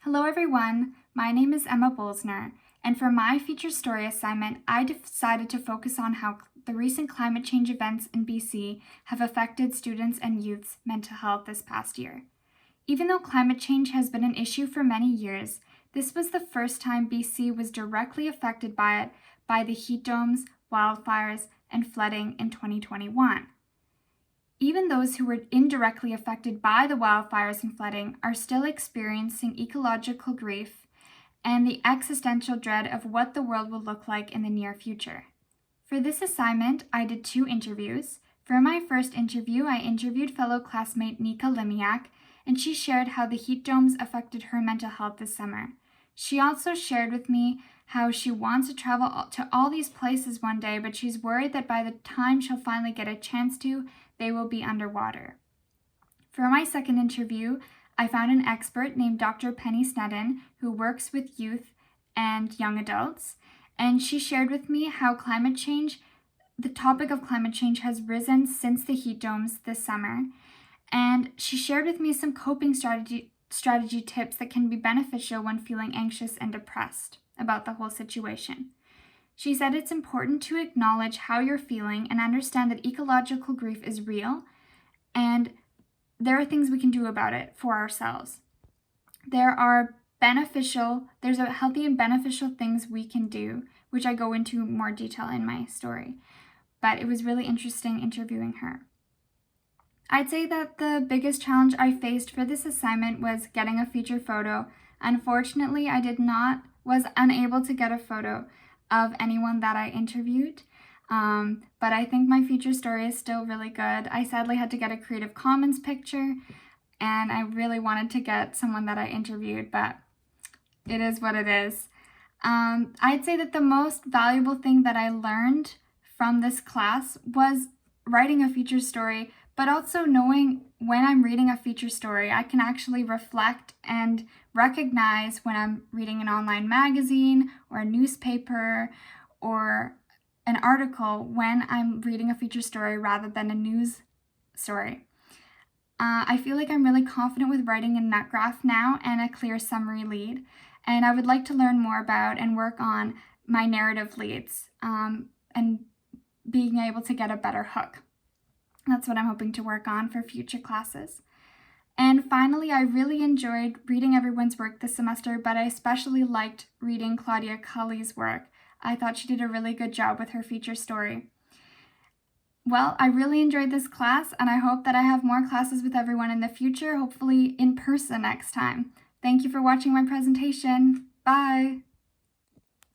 Hello everyone, my name is Emma Bolzner, and for my feature story assignment, I decided to focus on how the recent climate change events in BC have affected students and youth's mental health this past year. Even though climate change has been an issue for many years, this was the first time BC was directly affected by it by the heat domes, wildfires, and flooding in 2021. Even those who were indirectly affected by the wildfires and flooding are still experiencing ecological grief and the existential dread of what the world will look like in the near future. For this assignment, I did 2 interviews. For my first interview, I interviewed fellow classmate Nika Limiak, and she shared how the heat domes affected her mental health this summer. She also shared with me how she wants to travel to all these places one day, but she's worried that by the time she'll finally get a chance to, they will be underwater. For my second interview, I found an expert named Dr. Penny Sneddon, who works with youth and young adults, and she shared with me how the topic of climate change has risen since the heat domes this summer, and she shared with me some coping strategy tips that can be beneficial when feeling anxious and depressed about the whole situation. She said it's important to acknowledge how you're feeling and understand that ecological grief is real and there are things we can do about it for ourselves. There's a healthy and beneficial things we can do, which I go into more detail in my story. But it was really interesting interviewing her. I'd say that the biggest challenge I faced for this assignment was getting a feature photo. Unfortunately, was unable to get a photo of anyone that I interviewed, but I think my feature story is still really good. I sadly had to get a Creative Commons picture, and I really wanted to get someone that I interviewed, but it is what it is. I'd say that the most valuable thing that I learned from this class was writing a feature story, but also knowing when I'm reading a feature story, I can actually reflect and recognize when I'm reading an online magazine or a newspaper or an article when I'm reading a feature story rather than a news story. I feel like I'm really confident with writing a nut graph now and a clear summary lead, and I would like to learn more about and work on my narrative leads and being able to get a better hook. That's what I'm hoping to work on for future classes. And finally, I really enjoyed reading everyone's work this semester, but I especially liked reading Claudia Cully's work. I thought she did a really good job with her feature story. Well, I really enjoyed this class, and I hope that I have more classes with everyone in the future, hopefully in person next time. Thank you for watching my presentation. Bye!